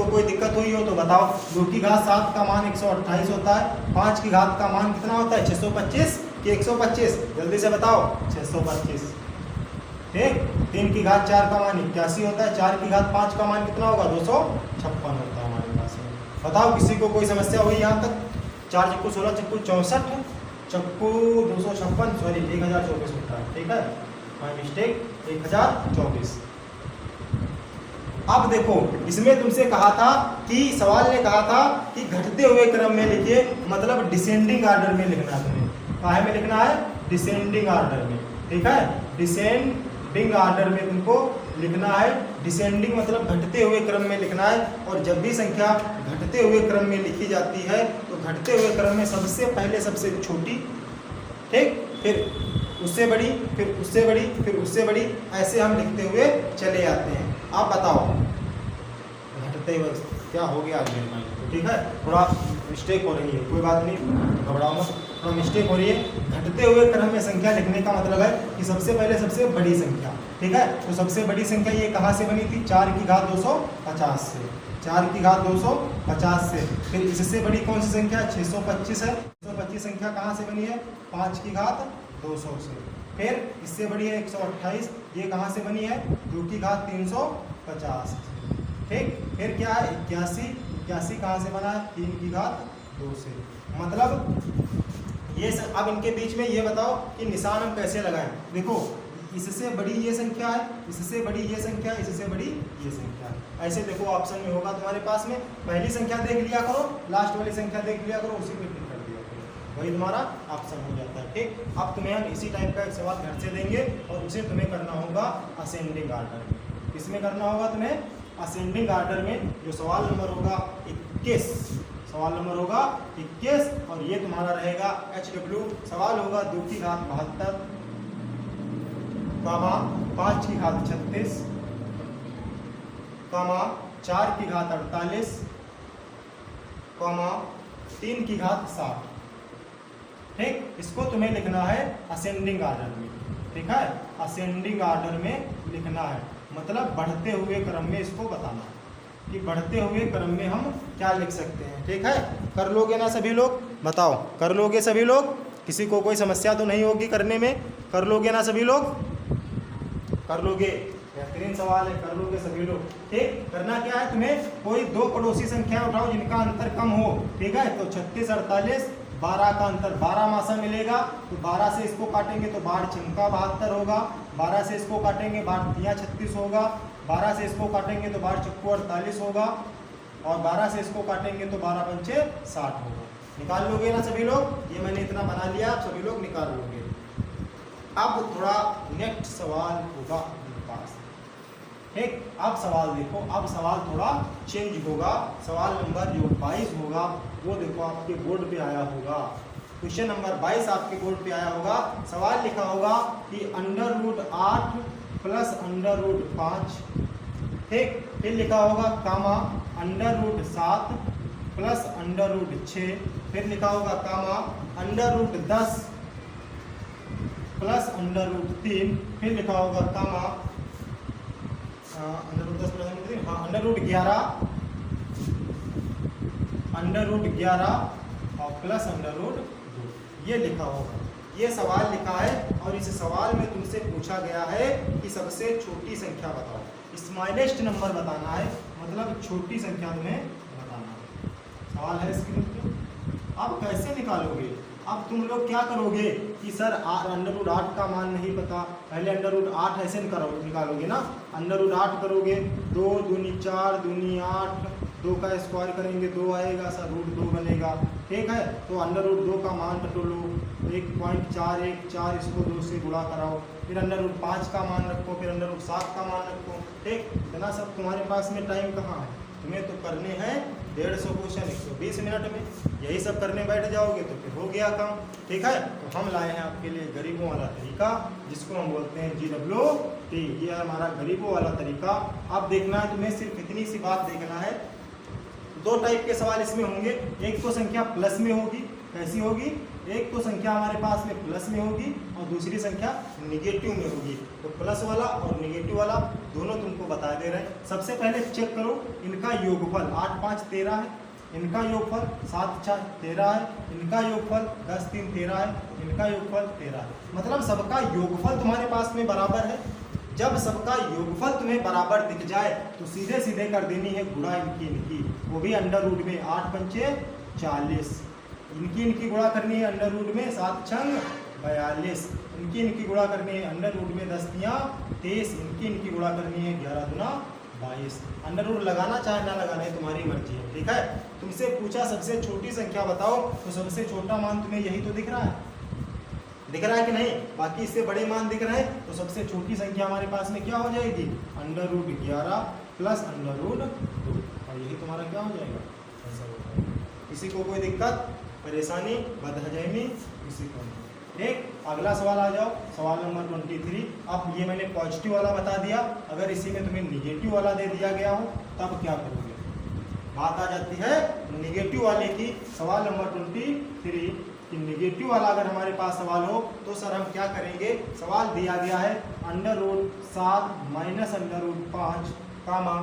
कोई दिक्कत हुई हो तो बताओ। 2 की घात 7 का मान 128 होता है, 5 की घात का मान कितना होता है 625 कि 125, जल्दी से बताओ 625, ठीक। 3 की घात 4 का मान 81 होता है, 4 की घात 5 का मान कितना होगा 256 होता है हमारे पास में। बताओ किसी को कोई समस्या हुई यहाँ तक। 4 चक्कू 16 चक्कू 64 चक्कू 256 सॉरी 1024 होता है, ठीक है, माय मिस्टेक 1024। अब देखो इसमें तुमसे कहा था कि सवाल ने कहा था कि घटते हुए क्रम में लिखिए, मतलब डिसेंडिंग ऑर्डर में लिखना है तुम्हें। काहे में लिखना है, डिसेंडिंग ऑर्डर में, ठीक है। डिसेंडिंग ऑर्डर में तुमको लिखना है। डिसेंडिंग मतलब घटते हुए क्रम में लिखना है। और जब भी संख्या घटते हुए क्रम में लिखी जाती है तो घटते हुए क्रम में सबसे पहले सबसे छोटी, ठीक, फिर उससे बड़ी, फिर उससे बड़ी, फिर उससे बड़ी, ऐसे हम लिखते हुए चले आते हैं। आप बताओ घटते हुए क्या हो गया आगे, ठीक है, थोड़ा मिस्टेक हो रही है, कोई बात नहीं, घबराओ मत, थोड़ा मिस्टेक हो रही है। घटते हुए क्रम में संख्या लिखने का मतलब है कि सबसे पहले सबसे बड़ी संख्या, ठीक है। तो सबसे बड़ी संख्या ये कहाँ से बनी थी, 4 की घात 250 से, 4 की घात 250 से। फिर इससे बड़ी कौन सी संख्या है 625 है, 625 संख्या कहाँ से बनी है 5 की घात 200 से। फिर इससे बड़ी है 128, ये कहाँ से बनी है 2 की घात 350, ठीक। फिर क्या है 81, 81 कहाँ से बना है 3 की घात 2 से। मतलब ये अब इनके बीच में ये बताओ कि निशान हम कैसे लगाएं। देखो इससे बड़ी ये संख्या है, इससे बड़ी ये संख्या है, इससे बड़ी ये संख्या है। ऐसे देखो ऑप्शन में होगा तुम्हारे पास में, पहली संख्या देख लिया करो, लास्ट वाली संख्या देख लिया करो, उसी पे क्लिक कर दिया करो, वही तुम्हारा ऑप्शन हो जाता है, ठीक। अब तुम्हें हम इसी टाइप का एक सवाल घर से देंगे और उसे तुम्हें करना होगा असेंडिंग आर्डर में। इसमें करना होगा तुम्हें असेंडिंग आर्डर में। जो सवाल नंबर होगा 21, सवाल नंबर होगा 21 और ये तुम्हारा रहेगा HW। सवाल होगा 2 की घात 72 कामा 5 की घात 36 कामा 4 की घात 48 कामा 3 की घात 60, ठीक। इसको तुम्हें लिखना है असेंडिंग आर्डर में, ठीक है, असेंडिंग आर्डर में लिखना है, मतलब बढ़ते हुए क्रम में इसको बताना है कि बढ़ते हुए क्रम में हम क्या लिख सकते हैं, ठीक है। कर लोगे ना सभी लोग, बताओ कर लोगे सभी लोग, किसी को कोई समस्या तो नहीं होगी करने में, कर लोगे ना सभी लोग, कर लोगे, बेहतरीन सवाल है, कर लोगे सभी लोग, ठीक। करना क्या है तुम्हें, कोई दो पड़ोसी संख्या उठाओ जिनका अंतर कम हो, ठीक है। तो 36 48 12 का अंतर 12 मासा मिलेगा, तो 12 से इसको काटेंगे तो 12 छिमका 72 होगा, 12 से इसको काटेंगे 12 तिया 36 होगा, 12 से इसको काटेंगे तो 12 चक्कू 48 होगा, और 12 से इसको काटेंगे तो 12 पंचे 60 होगा। निकाल लोगे ना सभी लोग, ये मैंने इतना बना लिया, आप सभी लोग निकाल लोगे। अब थोड़ा नेक्स्ट सवाल होगा अपने पास, ठीक। अब सवाल देखो, अब सवाल थोड़ा चेंज होगा। सवाल नंबर जो 22 होगा वो देखो आपके बोर्ड पे आया होगा, क्वेश्चन नंबर 22 आपके बोर्ड पे आया होगा। सवाल लिखा होगा कि √8 प्लस √5, ठीक। फिर लिखा होगा कामा √7 प्लस √6, फिर लिखा होगा कामा √10 प्लस √3, फिर लिखा होगा कामा √10 प्लस √3, हाँ √11 और प्लस √2, ये लिखा होगा। ये सवाल लिखा है और इस सवाल में तुमसे पूछा गया है कि सबसे छोटी संख्या बताओ, स्मॉलेस्ट नंबर बताना है, मतलब छोटी संख्या तुम्हें बताना है। सवाल है स्क्रीन पे। अब कैसे निकालोगे, अब तुम लोग क्या करोगे कि सर √8 का मान नहीं पता, पहले √8 ऐसे निकालोगे ना, √8 करोगे, 2 दूनी 4 दूनी 8 2 का स्क्वायर करेंगे 2 आएगा सर, √2 बनेगा। ठीक है, तो √2 का मान टटोलो 1.414, इसको 2 से गुणा कराओ, फिर √5 का मान रखो, फिर √7 का मान रखो। ठीक, इतना सब तुम्हारे पास में टाइम कहाँ है, तुम्हें तो करने हैं 150 क्वेश्चन 120 मिनट में। यही सब करने बैठ जाओगे तो फिर हो गया काम। ठीक है, तो हम लाए हैं आपके लिए गरीबों वाला तरीका, जिसको हम बोलते हैं GWT। ये है हमारा गरीबों वाला तरीका। अब देखना है तुम्हें, सिर्फ इतनी सी बात देखना है, 2 टाइप के सवाल इसमें होंगे। एक तो संख्या प्लस में होगी, कैसी होगी, एक तो संख्या हमारे पास में प्लस में होगी और दूसरी संख्या निगेटिव में होगी। तो प्लस वाला और निगेटिव वाला दोनों तुमको बता दे रहे हैं। सबसे पहले चेक करो इनका योगफल 8 5 13 है, इनका योगफल 7 4 13 है, इनका योगफल 10 3 13 है, इनका योगफल 13 है। मतलब सबका योगफल तुम्हारे पास में बराबर है। जब सबका योगफल तुम्हें बराबर दिख जाए तो सीधे सीधे कर देनी है गुणा इनकी, वो भी √, में 8 पंचे 40, इनकी गुणा करनी है √, में 7 छंग 42, इनकी गुणा करनी है √, में 10 तियाँ 23, इनकी गुणा करनी है 11 दूना 22। √ लगाना चाहे ना लगाना है तुम्हारी मर्जी है। ठीक है, तुमसे पूछा सबसे छोटी संख्या बताओ, तो सबसे छोटा मान तुम्हें यही तो दिख रहा है, दिख रहा है कि नहीं, बाकी इससे बड़े मान दिख रहे हैं। तो सबसे छोटी संख्या हमारे पास में क्या हो जाएगी, √11 प्लस √2, और यही तुम्हारा क्या हो जाएगा, ऐसा हो जाएगा। किसी को कोई दिक्कत परेशानी बदहजमी किसी को नहीं। ठीक, अगला सवाल आ जाओ, सवाल नंबर 23। अब ये मैंने पॉजिटिव वाला बता दिया, अगर इसी में तुम्हें निगेटिव वाला दे दिया गया हो तब क्या करोगे, बात आ जाती है निगेटिव वाले की। सवाल नंबर 23 कि निगेटिव वाला अगर हमारे पास सवाल हो तो सर हम क्या करेंगे। सवाल दिया गया है √7 माइनस √5 कामा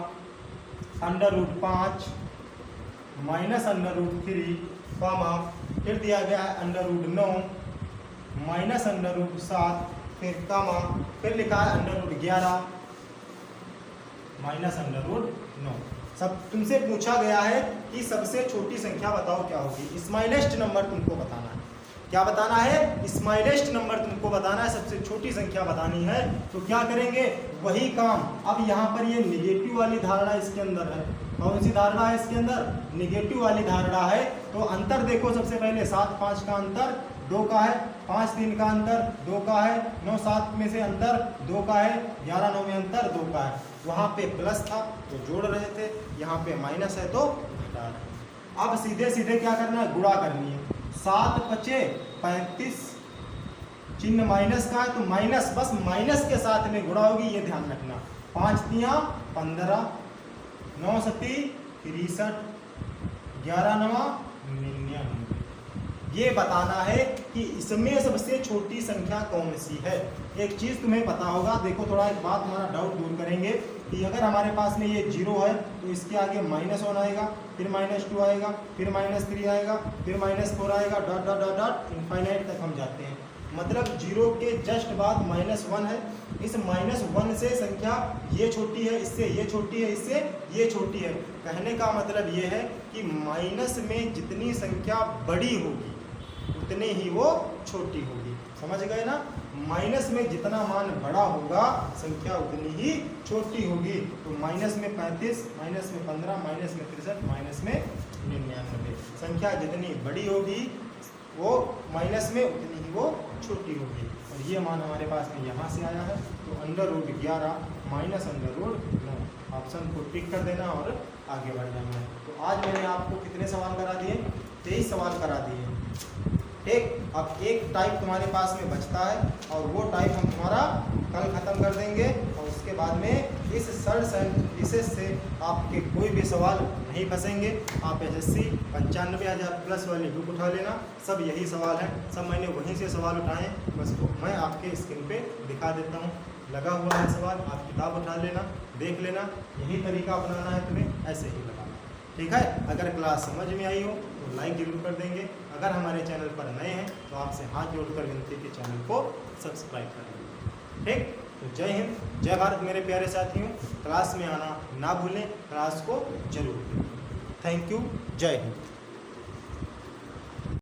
√5 माइनस √3 कामा, फिर दिया गया है √9 माइनस √7, फिर कामा, फिर लिखा है √11 माइनस √9। सब तुमसे पूछा गया है कि सबसे छोटी संख्या बताओ क्या होगी। स्मॉलेस्ट नंबर तुमको बताना है, क्या बताना है, स्मॉलेस्ट नंबर तुमको बताना है, सबसे छोटी संख्या बतानी है। तो क्या करेंगे, वही काम। अब यहाँ पर ये निगेटिव वाली धारणा इसके अंदर है, कौन सी धारणा है इसके अंदर, निगेटिव वाली धारणा है। तो अंतर देखो, सबसे पहले 7 5 का अंतर 2 का है, 5 3 का अंतर 2 का है, 9 7 में से अंतर 2 का है, 11 9 में अंतर 2 का है। वहाँ पे प्लस था तो जोड़ रहे थे, यहाँ पे माइनस है तो घटा रहे। अब सीधे सीधे क्या करना है, गुणा करनी है। 7 5 35, चिन्ह माइनस का है तो माइनस, बस माइनस के साथ में गुणा होगी, ये ध्यान रखना। 5 तियाँ 15, 9 7 63, 11 9 99। ये बताना है कि इसमें सबसे छोटी संख्या कौन सी है। एक चीज़ तुम्हें पता होगा, देखो थोड़ा एक बात हमारा डाउट दूर करेंगे कि अगर हमारे पास में ये 0 है तो इसके आगे -1 आएगा, फिर -2 आएगा, फिर -3 आएगा, फिर -4 आएगा, dot dot dot dot infinite तक हम जाते हैं। मतलब 0 के जस्ट बाद -1 है, इस -1 से संख्या ये छोटी है, इससे ये छोटी है, इससे ये छोटी है। कहने का मतलब ये है कि माइनस में जितनी संख्या बड़ी होगी उतनी ही वो छोटी होगी। समझ गए ना, माइनस में जितना मान बड़ा होगा संख्या उतनी ही छोटी होगी। तो माइनस में 35, माइनस में 15, माइनस में 63, माइनस में 99। संख्या जितनी बड़ी होगी वो माइनस में उतनी ही वो छोटी होगी। और ये मान हमारे पास में यहाँ से आया है, तो √11 माइनस √9 ऑप्शन को टिक कर देना और आगे बढ़ जाना है। तो आज मैंने आपको कितने सवाल करा दिए, 23 सवाल करा दिए। ठीक, अब एक टाइप तुम्हारे पास में बचता है और वो टाइप हम तुम्हारा कल ख़त्म कर देंगे। और उसके बाद में इस सर्च सर्विसेज से आपके कोई भी सवाल नहीं फंसेंगे। आप SSC 95,000 प्लस वाली बुक उठा लेना, सब यही सवाल हैं, सब मैंने वहीं से सवाल उठाए, बस वो मैं आपके स्क्रीन पे दिखा देता हूँ। लगा हुआ है सवाल, आप किताब उठा लेना, देख लेना, यही तरीका अपनाना है तुम्हें, ऐसे ही लगाना। ठीक है, अगर क्लास समझ में आई हो तो लाइक जरूर कर देंगे। अगर हमारे चैनल पर नए हैं तो आपसे हाथ जोड़कर विनती कि चैनल को सब्सक्राइब कर लें। ठीक, तो जय हिंद, जय भारत मेरे प्यारे साथियों। क्लास में आना ना भूलें, क्लास को जरूर दें। थैंक यू, जय हिंद।